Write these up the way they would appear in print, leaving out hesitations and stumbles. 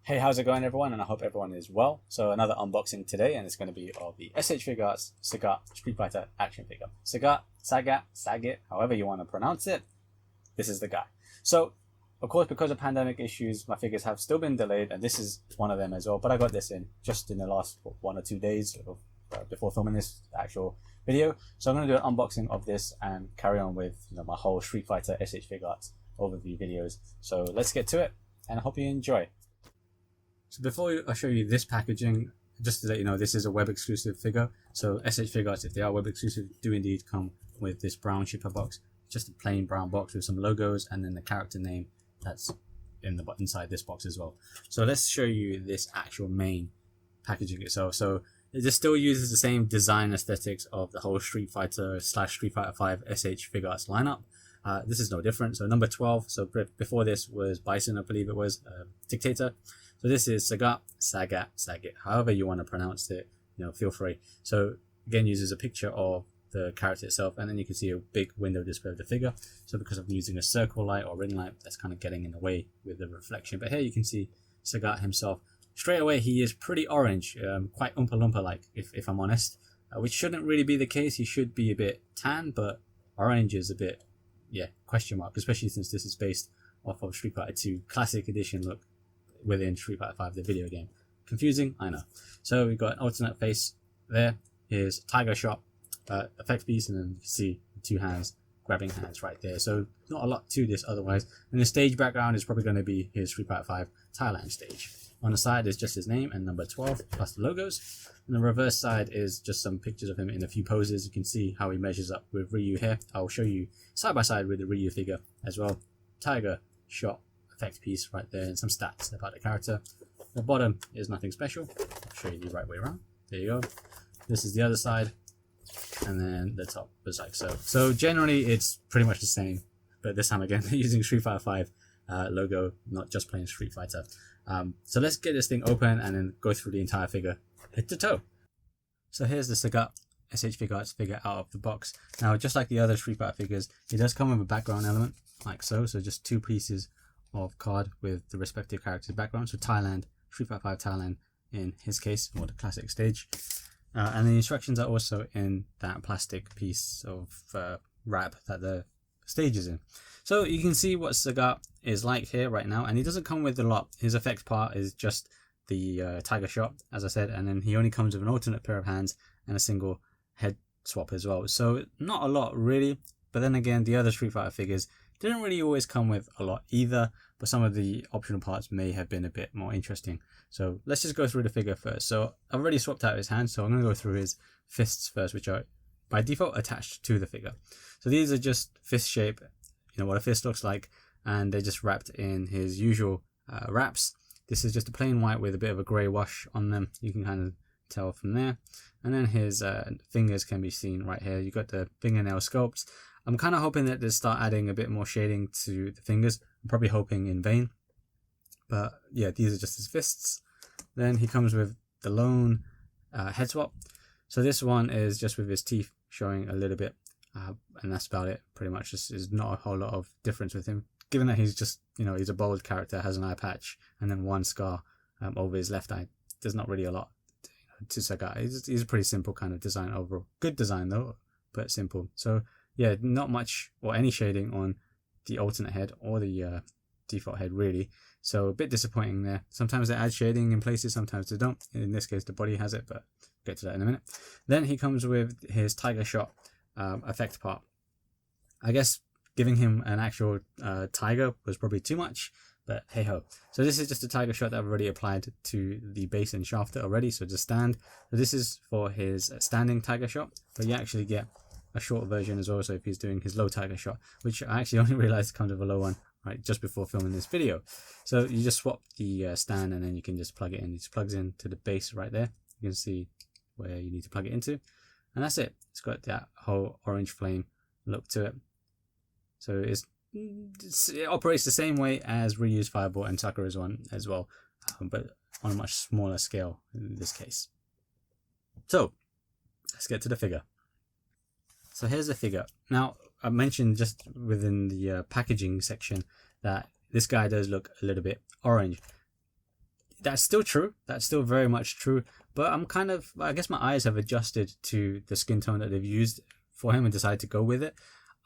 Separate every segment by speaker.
Speaker 1: Hey, how's it going everyone? And I hope everyone is well. So another unboxing today, and it's going to be of the S.H.Figuarts Sagat Street Fighter action figure. Sagat, however you want to pronounce it, this is the guy. So, of course, because of pandemic issues, my figures have still been delayed, and this is one of them as well. But I got this in just in the last 1 or 2 days before filming this actual video. So I'm going to do an unboxing of this and carry on with my whole Street Fighter S.H.Figuarts overview videos. So let's get to it, and I hope you enjoy. So before I show you this packaging, just to let you know, this is a web exclusive figure. So S.H.Figuarts, if they are web exclusive, do indeed come with this brown shipper box, just a plain brown box with some logos and then the character name that's inside this box as well. So let's show you this actual main packaging itself. So it just still uses the same design aesthetics of the whole Street Fighter / Street Fighter 5 S.H.Figuarts lineup. This is no different. So number 12. So before this was Bison, I believe it was Dictator. So this is Sagat, however you want to pronounce it, feel free. So again, uses a picture of the character itself, and then you can see a big window display of the figure. So because I'm using a circle light or ring light, that's kind of getting in the way with the reflection. But here you can see Sagat himself. Straight away, he is pretty orange, quite Oompa Loompa like, if I'm honest, which shouldn't really be the case. He should be a bit tan, but orange is a bit, question mark, especially since this is based off of Street Fighter 2 Classic Edition look within Street Fighter 5, the video game. Confusing, I know. So we've got an alternate face there. Here's Tiger Shot, effect piece, and then you can see the two hands, grabbing hands right there. So not a lot to this otherwise. And the stage background is probably going to be his Street Fighter 5 Thailand stage. On the side is just his name and number 12 plus the logos. And the reverse side is just some pictures of him in a few poses. You can see how he measures up with Ryu here. I'll show you side by side with the Ryu figure as well. Tiger Shot effect piece right there, and some stats about the character. The bottom is nothing special. I'll show you the right way around. There you go. This is the other side, and then the top is like so. So generally it's pretty much the same, but this time again they're using Street Fighter 5 logo, not just plain Street Fighter. So let's get this thing open and then go through the entire figure head to toe. So here's the Sagat S.H.Figuarts figure out of the box. Now, just like the other Street Fighter figures, it does come with a background element like so. So just two pieces of card with the respective character's background. So Thailand, Street Fighter 5 Thailand in his case, or the classic stage. And the instructions are also in that plastic piece of wrap that the stage is in. So you can see what Sagat is like here right now, and he doesn't come with a lot. His effects part is just the Tiger Shot, as I said, and then he only comes with an alternate pair of hands and a single head swap as well. So not a lot really, but then again, the other Street Fighter figures didn't really always come with a lot either, but some of the optional parts may have been a bit more interesting. So let's just go through the figure first. So I've already swapped out his hands, so I'm going to go through his fists first, which are by default attached to the figure. So these are just fist shape, what a fist looks like, and they're just wrapped in his usual wraps. This is just a plain white with a bit of a grey wash on them. You can kind of tell from there. And then his fingers can be seen right here. You've got the fingernail sculpts. I'm kind of hoping that they start adding a bit more shading to the fingers. I'm probably hoping in vain. But yeah, these are just his fists. Then he comes with the lone head swap. So this one is just with his teeth showing a little bit. And that's about it, pretty much. There's not a whole lot of difference with him. Given that he's just, he's a bold character, has an eye patch, and then one scar over his left eye. There's not really a lot to Sagat. He's a pretty simple kind of design overall. Good design though, but simple. So yeah, not much or any shading on the alternate head or the default head really. So a bit disappointing there. Sometimes they add shading in places, sometimes they don't. In this case, the body has it, but I'll get to that in a minute. Then he comes with his Tiger Shot effect part. I guess giving him an actual tiger was probably too much, but hey ho. So this is just a Tiger Shot that I've already applied to the base and shafter already, so just stand. So this is for his standing Tiger Shot, but you actually get a short version as well, so if he's doing his low Tiger Shot, which I actually only realized comes with a low one right just before filming this video. So you just swap the stand and then you can just plug it in. It just plugs into the base right there. You can see where you need to plug it into, and that's it. It's got that whole orange flame look to it. So it operates the same way as Ryu's Fireball and Sakura's one as well, but on a much smaller scale in this case. So let's get to the figure. So here's the figure. Now, I mentioned just within the packaging section that this guy does look a little bit orange. that's still true. That's still very much true. But I'm kind of, I guess my eyes have adjusted to the skin tone that they've used for him and decided to go with it.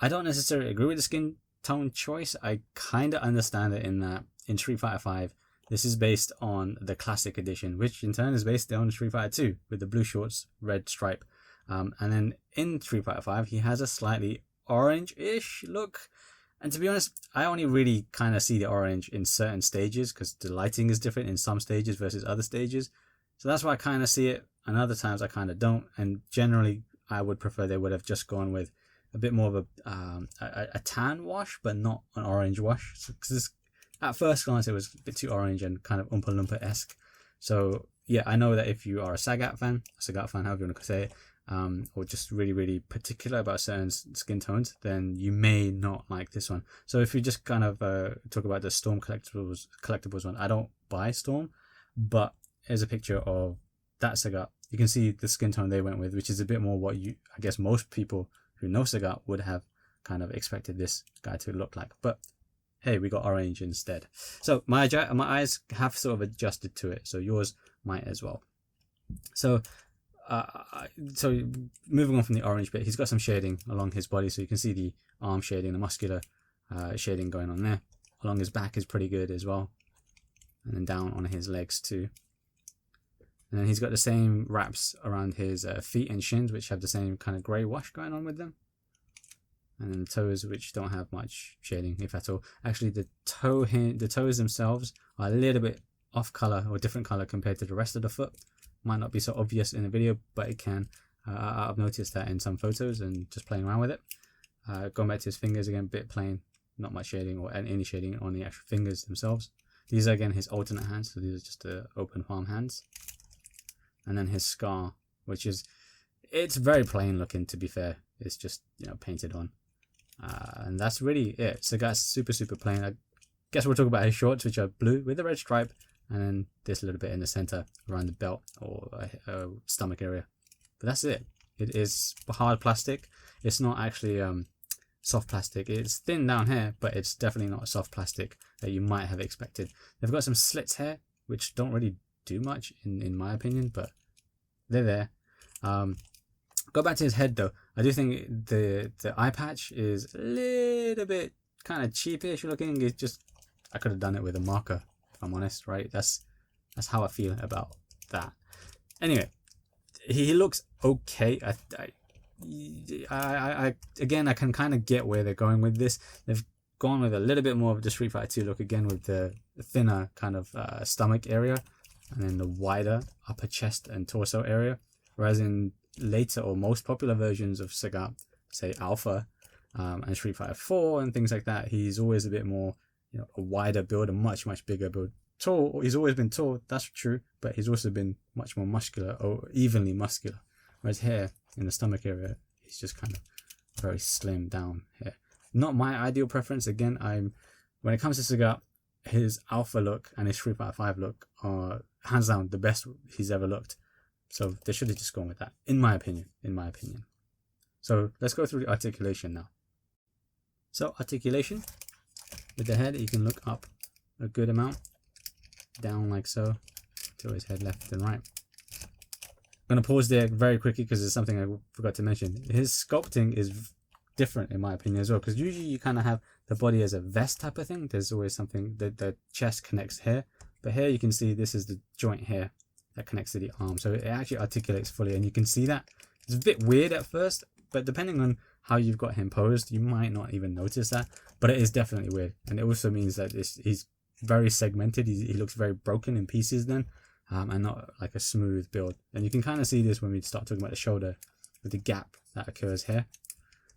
Speaker 1: I don't necessarily agree with the skin tone choice. I kind of understand it in that in Street Fighter 5, this is based on the classic edition, which in turn is based on Street Fighter 2 with the blue shorts, red stripe. And then in Street Fighter 5, he has a slightly orange-ish look. And to be honest, I only really kind of see the orange in certain stages because the lighting is different in some stages versus other stages. So that's why I kind of see it, and other times I kind of don't. And generally, I would prefer they would have just gone with a bit more of a tan wash, but not an orange wash. Because at first glance, it was a bit too orange and kind of Oompa Loompa-esque. So yeah, I know that if you are a Sagat fan, however you want to say it, or just really, really particular about certain skin tones, then you may not like this one. So if you just kind of talk about the Storm collectibles one, I don't buy Storm, but here's a picture of that Sagat. You can see the skin tone they went with, which is a bit more what I guess most people who know Sagat would have kind of expected this guy to look like. But hey, we got orange instead. So my eyes have sort of adjusted to it, so yours might as well. So moving on from the orange bit, he's got some shading along his body, so you can see the arm shading, the muscular shading going on there. Along his back is pretty good as well, and then down on his legs too. And then he's got the same wraps around his feet and shins, which have the same kind of grey wash going on with them. And then the toes, which don't have much shading, if at all. Actually, the toes themselves are a little bit off color or different color compared to the rest of the foot. Might not be so obvious in the video, but it can. I've noticed that in some photos and just playing around with it. Going back to his fingers again, bit plain, not much shading or any shading on the actual fingers themselves. These are again his alternate hands, so these are just the open palm hands. And then his scar, which is, it's very plain looking, to be fair. It's just, painted on. And that's really it. So that's super, super plain. I guess we'll talk about his shorts, which are blue with a red stripe. And then this little bit in the center around the belt or stomach area. But that's it. It is hard plastic. It's not actually soft plastic. It's thin down here, but it's definitely not soft plastic that you might have expected. They've got some slits here, which don't really do much in my opinion, but they're there. Go back to his head though. I do think the eye patch is a little bit kind of cheapish looking. It's just, I could have done it with a marker, if I'm honest, right? That's how I feel about that. Anyway, he looks okay. I again, I can kind of get where they're going with this. They've gone with a little bit more of the Street Fighter 2 look again, with the thinner kind of stomach area, and then the wider upper chest and torso area. Whereas in later or most popular versions of Sagat, say Alpha and Street Fighter 4 and things like that, he's always a bit more, a wider build, a much bigger build. Tall, he's always been tall, that's true, but he's also been much more muscular, or evenly muscular. Whereas here in the stomach area, he's just kind of very slim down here. Not my ideal preference. Again, when it comes to Sagat, his Alpha look and his Street Fighter 5 look are hands down the best he's ever looked. So they should have just gone with that, in my opinion. So let's go through the articulation now. So articulation, with the head, you can look up a good amount, down like so, to his head left and right. I'm going to pause there very quickly because there's something I forgot to mention. His sculpting is different in my opinion as well, because usually you kind of have the body as a vest type of thing. There's always something that the chest connects here, but here you can see this is the joint here that connects to the arm, so it actually articulates fully, and you can see that. It's a bit weird at first, but depending on how you've got him posed, you might not even notice that, but it is definitely weird. And it also means that he's very segmented. He looks very broken in pieces then, and not like a smooth build. And you can kind of see this when we start talking about the shoulder with the gap that occurs here.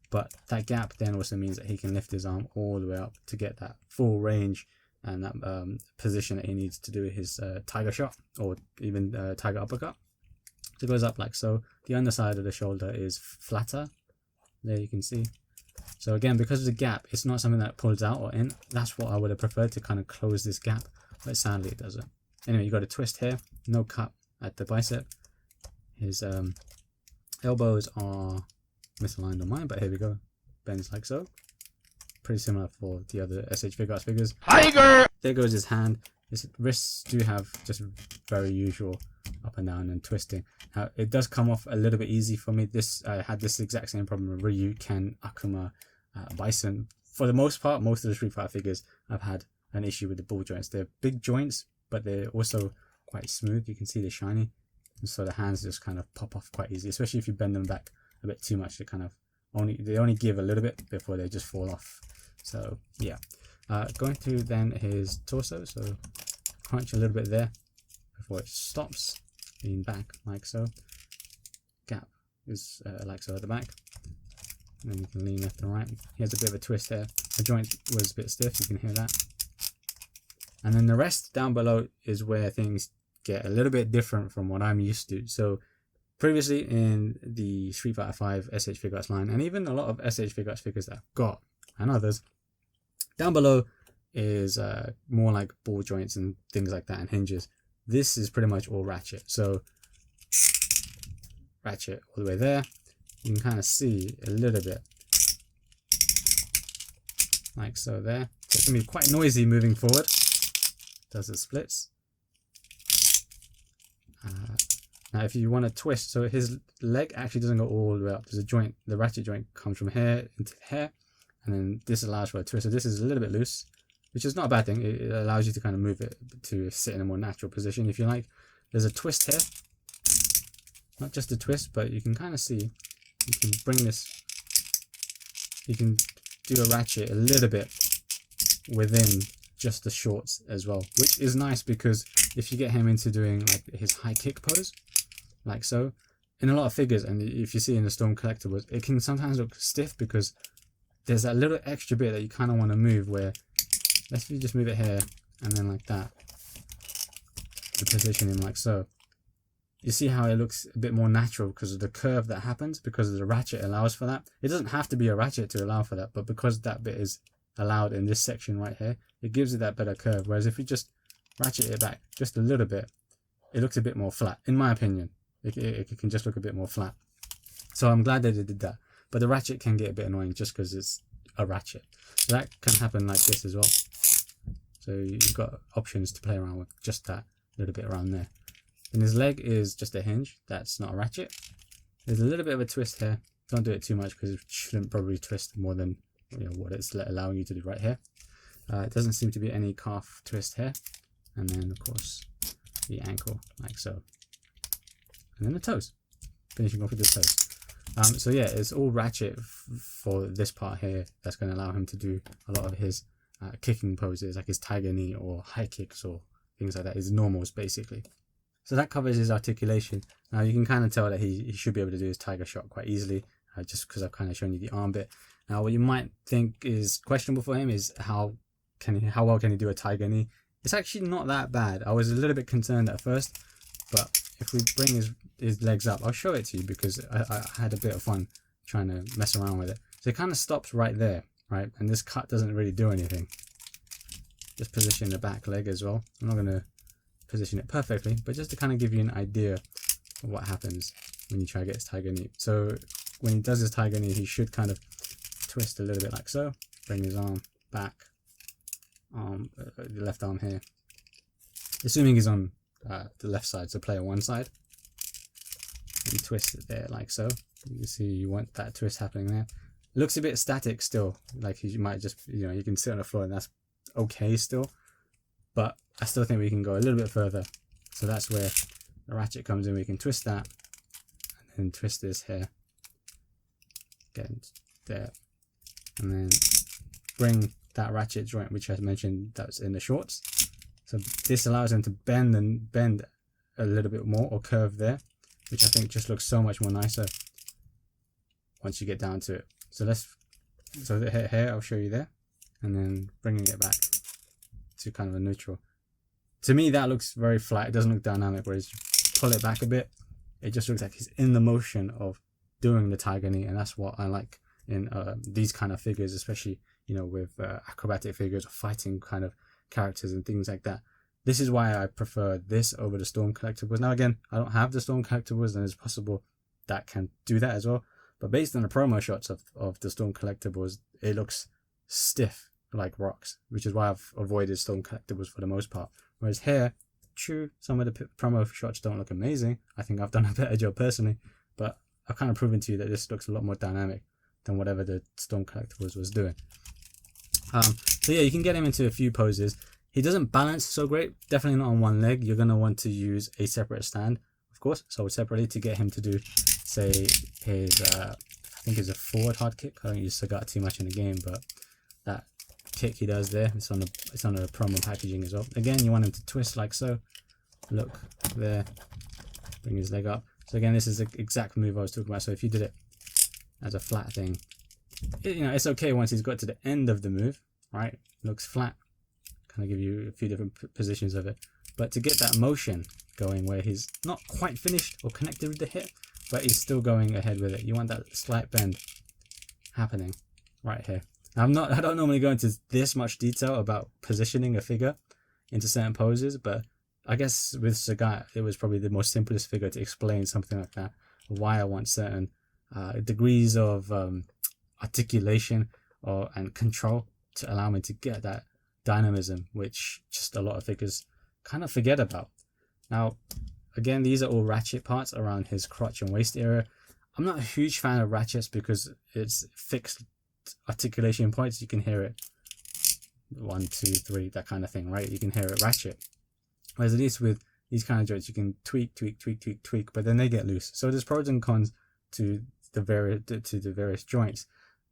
Speaker 1: But that gap then also means that he can lift his arm all the way up to get that full range and that position that he needs to do his tiger shot, or even tiger uppercut. So it goes up like so. The underside of the shoulder is flatter. There you can see. So again, because of the gap, it's not something that pulls out or in. That's what I would have preferred, to kind of close this gap, but sadly it doesn't. Anyway, you got a twist here, no cut at the bicep. His elbows are misaligned on mine, but here we go. Bends like so. Pretty similar for the other S.H.Figuarts figures. Tiger! There goes his hand. His wrists do have just very usual up and down and twisting. Now, it does come off a little bit easy for me. I had this exact same problem with Ryu, Ken, Akuma, Bison. For the most part, most of the Street Fighter figures, I've had an issue with the ball joints. They're big joints, but they're also quite smooth. You can see they're shiny, and so the hands just kind of pop off quite easy, especially if you bend them back a bit too much. They only give a little bit before they just fall off. So yeah, going through then his torso. So crunch a little bit there before it stops. Lean back like so. Gap is like so at the back. And then you can lean left and right. He has a bit of a twist here. The joint was a bit stiff, you can hear that. And then the rest down below is where things get a little bit different from what I'm used to. So previously in the Street Fighter 5 S.H.Figuarts line, and even a lot of S.H.Figuarts figures that I've got, and others, down below is more like ball joints and things like that and hinges. This is pretty much all ratchet. So ratchet all the way there. You can kind of see a little bit like so there. So it's going to be quite noisy moving forward. Does it splits. Now if you want to twist, so his leg actually doesn't go all the way up. There's a joint, the ratchet joint comes from here into here, and then this allows for a twist. So this is a little bit loose, which is not a bad thing. It allows you to kind of move it to sit in a more natural position if you like. There's a twist here, not just a twist, but you can kind of see, you can bring this, you can do a ratchet a little bit within just the shorts as well, which is nice because if you get him into doing like his high kick pose, like so, in a lot of figures, and if you see in the Storm Collectibles, it can sometimes look stiff because there's that little extra bit that you kind of want to move where, let's just move it here and then like that, to position him like so. You see how it looks a bit more natural because of the curve that happens, because the ratchet allows for that. It doesn't have to be a ratchet to allow for that, but because that bit is allowed in this section right here, it gives it that better curve. Whereas if you just ratchet it back just a little bit, it looks a bit more flat, in my opinion. It can just look a bit more flat. So I'm glad that they did that. But the ratchet can get a bit annoying just because it's a ratchet. So that can happen like this as well. So you've got options to play around with, just that little bit around there. And his leg is just a hinge. That's not a ratchet. There's a little bit of a twist here. Don't do it too much because it shouldn't probably twist more than what it's allowing you to do right here. It doesn't seem to be any calf twist here. And then of course the ankle like so. And then the toes. Finishing off with the toes. So yeah, it's all ratchet for this part here. That's going to allow him to do a lot of his kicking poses, like his tiger knee or high kicks or things like that. His normals basically. So that covers his articulation. Now you can kind of tell that he should be able to do his tiger shot quite easily, just because I've kind of shown you the arm bit. Now what you might think is questionable for him is how well can he do a tiger knee? It's actually not that bad. I was a little bit concerned at first, but if we bring his legs up, I'll show it to you because I had a bit of fun trying to mess around with it. So it kind of stops right there, right? And this cut doesn't really do anything. Just position the back leg as well. I'm not going to position it perfectly, but just to kind of give you an idea of what happens when you try to get his tiger knee. So when he does his tiger knee, he should kind of twist a little bit like so, bring his arm back, the left arm here, assuming he's on the left side, so player one side, and twist it there like so. You can see you want that twist happening there. It looks a bit static still, like you might just, you can sit on the floor and that's okay still, but I still think we can go a little bit further. So that's where the ratchet comes in. We can twist that and then twist this here, get there, and then bring that ratchet joint, which I mentioned that's in the shorts. So this allows them to bend a little bit more, or curve there, which I think just looks so much more nicer once you get down to it. So here I'll show you there, and then bringing it back to kind of a neutral. To me, that looks very flat. It doesn't look dynamic. Whereas you pull it back a bit, it just looks like he's in the motion of doing the tiger knee, and that's what I like in these kind of figures, especially with acrobatic figures or fighting kind of characters and things like that. This is why I prefer this over the Storm Collectibles. Now again, I don't have the Storm Collectibles, and it's possible that can do that as well. But based on the promo shots of the Storm Collectibles, it looks stiff like rocks, which is why I've avoided Storm Collectibles for the most part. Whereas here, true, some of the promo shots don't look amazing. I think I've done a better job personally, but I've kind of proven to you that this looks a lot more dynamic than whatever the Storm Collectibles was doing. So yeah, you can get him into a few poses. He doesn't balance so great, definitely not on one leg. You're going to want to use a separate stand, of course, so separately to get him to do, say, his, I think it's a forward hard kick. I don't use Sagat too much in the game, but that kick he does there, it's on the promo packaging as well. Again, you want him to twist like so. Look there, bring his leg up. So again, this is the exact move I was talking about. So if you did it as a flat thing, it's okay once he's got to the end of the move, right? Looks flat. Kind of give you a few different positions of it. But to get that motion going where he's not quite finished or connected with the hip, but he's still going ahead with it, you want that slight bend happening right here. Now, I don't normally go into this much detail about positioning a figure into certain poses, but I guess with Sagat, it was probably the most simplest figure to explain something like that. Why I want certain degrees of articulation and control to allow me to get that dynamism, which just a lot of figures kind of forget about. Now, again, these are all ratchet parts around his crotch and waist area. I'm not a huge fan of ratchets because it's fixed articulation points. You can hear it 1, 2, 3, that kind of thing, right? You can hear it ratchet. Whereas at least with these kind of joints, you can tweak, but then they get loose. So there's pros and cons to the various joints.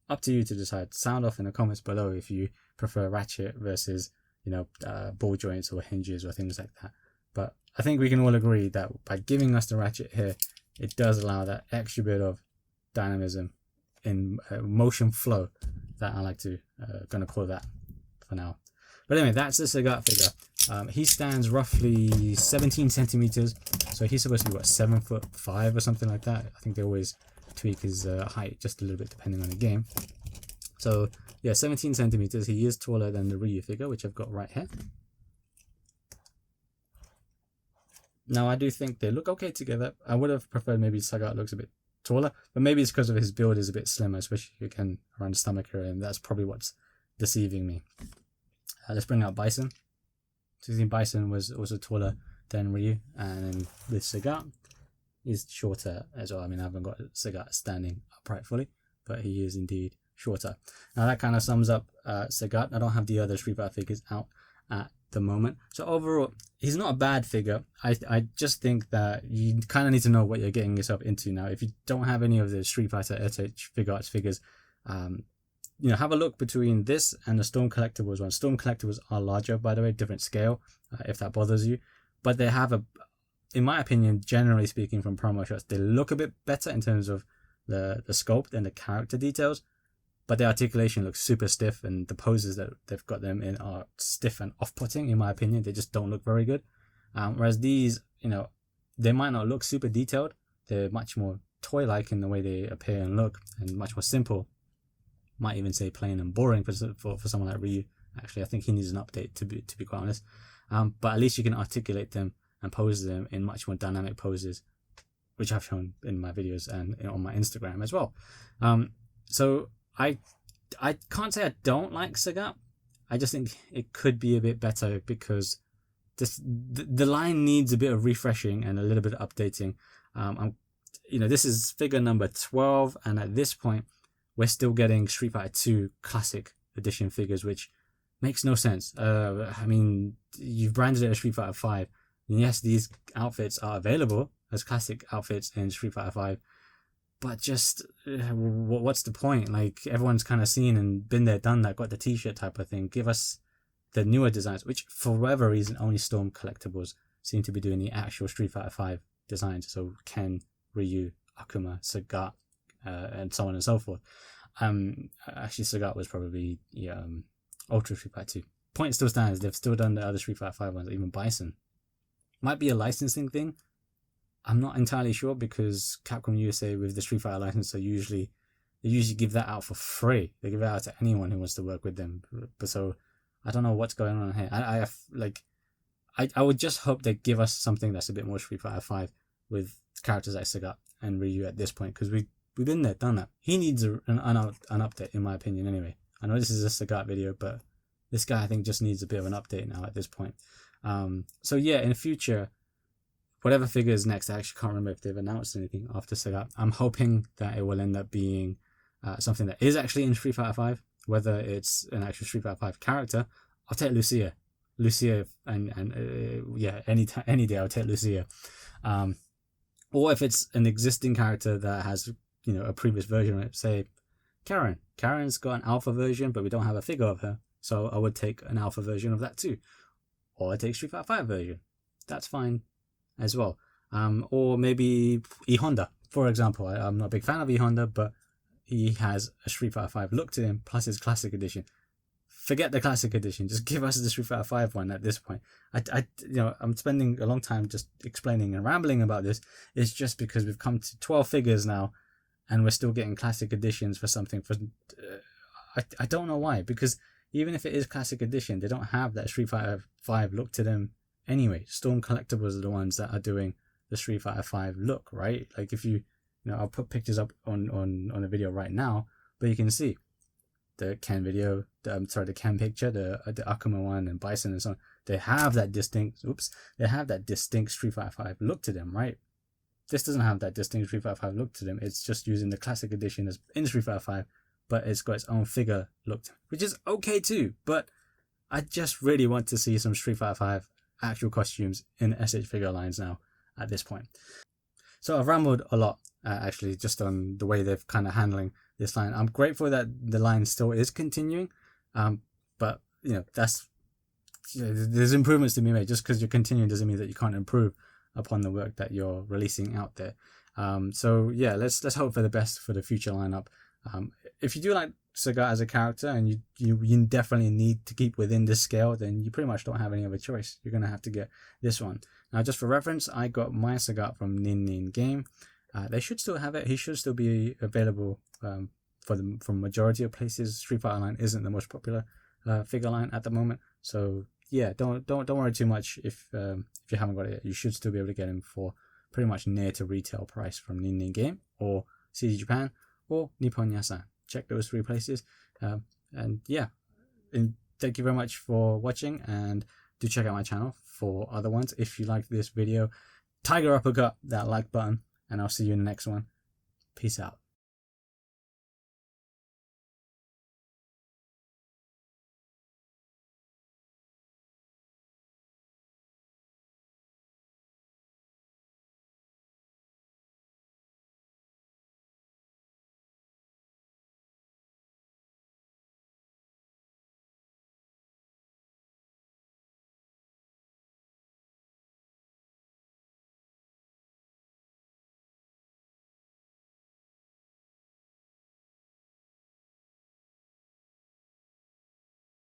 Speaker 1: Up to you to decide. Sound off in the comments below if you prefer ratchet versus ball joints or hinges or things like that. But I think we can all agree that by giving us the ratchet here, it does allow that extra bit of dynamism in motion flow that I like to gonna call that for now. But anyway, that's the Sagat figure. He stands roughly 17 centimeters, so he's supposed to be what, 7'5" or something like that. I think they always tweak his height just a little bit depending on the game. So yeah, 17 centimeters. He is taller than the Ryu figure, which I've got right here. Now I do think they look okay together. I would have preferred maybe Sagat looks a bit taller, but maybe it's because of his build is a bit slimmer, especially again around the stomach area, and that's probably what's deceiving me. Let's bring out Bison. So you see Bison was also taller than Ryu, and then with Sagat, he's shorter as well. I mean, I haven't got Sagat standing upright fully, but he is indeed shorter. Now that kind of sums up Sagat. I don't have the other Street Fighter figures out at the moment. So overall, he's not a bad figure. I just think that you kind of need to know what you're getting yourself into now. If you don't have any of the Street Fighter S.H.Figuarts figures, have a look between this and the Storm Collectibles one. Storm Collectibles are larger, by the way, different scale, if that bothers you. But they have in my opinion, generally speaking from promo shots, they look a bit better in terms of the sculpt and the character details. But the articulation looks super stiff, and the poses that they've got them in are stiff and off-putting, in my opinion. They just don't look very good. Whereas these, they might not look super detailed. They're much more toy-like in the way they appear and look, and much more simple. Might even say plain and boring for someone like Ryu. Actually, I think he needs an update, to be quite honest. But at least you can articulate them and pose them in much more dynamic poses, which I've shown in my videos and on my Instagram as well. So I can't say I don't like Sagat. I just think it could be a bit better because the line needs a bit of refreshing and a little bit of updating. This is figure number 12, and at this point, we're still getting Street Fighter 2 Classic Edition figures, which makes no sense. I mean, you've branded it as Street Fighter 5. And yes, these outfits are available as classic outfits in Street Fighter 5. But just, what's the point? Like, everyone's kind of seen and been there, done that, got the t-shirt type of thing. Give us the newer designs, which for whatever reason, only Storm Collectibles seem to be doing the actual Street Fighter 5 designs. So Ken, Ryu, Akuma, Sagat, and so on and so forth. Actually, Sagat was probably Ultra Street Fighter 2. Point still stands. They've still done the other Street Fighter 5 ones, even Bison. Might be a licensing thing. I'm not entirely sure because Capcom USA with the Street Fighter license they usually give that out for free. They give it out to anyone who wants to work with them. But so I don't know what's going on here. I would just hope they give us something that's a bit more Street Fighter 5 with characters like Sagat and Ryu at this point, because we've been there, done that. He needs an update, in my opinion. Anyway, I know this is a Sagat video, but this guy I think just needs a bit of an update now at this point. So yeah, in the future, whatever figure is next, I actually can't remember if they've announced anything after Sagat. I'm hoping that it will end up being something that is actually in Street Fighter 5, whether it's an actual Street Fighter 5 character. I'll take Lucia. And yeah, any day I'll take Lucia. Or if it's an existing character that has, you know, a previous version of it, say Karen. Karen's got an alpha version, but we don't have a figure of her, so I would take an alpha version of that too. Or I take Street Fighter 5 version. That's fine as well. Or maybe E Honda, for example. I'm not a big fan of E Honda, but he has a Street Fighter 5 look to him plus his classic edition. Forget the classic edition. Just give us the Street Fighter 5 one at this point. I'm spending a long time just explaining and rambling about this. It's just because we've come to 12 figures now, and we're still getting classic editions for something. I don't know why. Because even if it is classic edition, they don't have that Street Fighter 5 look to them anyway. Storm Collectibles are the ones that are doing the Street Fighter 5 look, right? Like if you I'll put pictures up on the video right now, but you can see the Ken video, the Ken picture, the Akuma one and Bison and so on. They have that distinct Street Fighter 5 look to them, right? This doesn't have that distinct Street Fighter 5 look to them. It's just using the classic edition as in Street Fighter 5, but it's got its own figure look to it, which is okay too. But I just really want to see some Street Fighter 5 actual costumes in SH figure lines now at this point. So I've rambled a lot, actually, just on the way they're kind of handling this line. I'm grateful that the line still is continuing, but there's improvements to be made. Just because you're continuing doesn't mean that you can't improve upon the work that you're releasing out there. So yeah, let's hope for the best for the future lineup. If you do like Sagat as a character and you definitely need to keep within this scale, then you pretty much don't have any other choice. You're gonna have to get this one. Now, just for reference, I got my Sagat from Nin Nin Game. They should still have it. He should still be available from majority of places. Street Fighter line isn't the most popular figure line at the moment, so yeah, don't worry too much if you haven't got it yet. You should still be able to get him for pretty much near to retail price from Nin Nin Game or CD Japan or Nippon Yasan. Check those three places, and yeah, and thank you very much for watching, and do check out my channel for other ones. If you like this video, tiger uppercut that like button, and I'll see you in the next one. Peace out.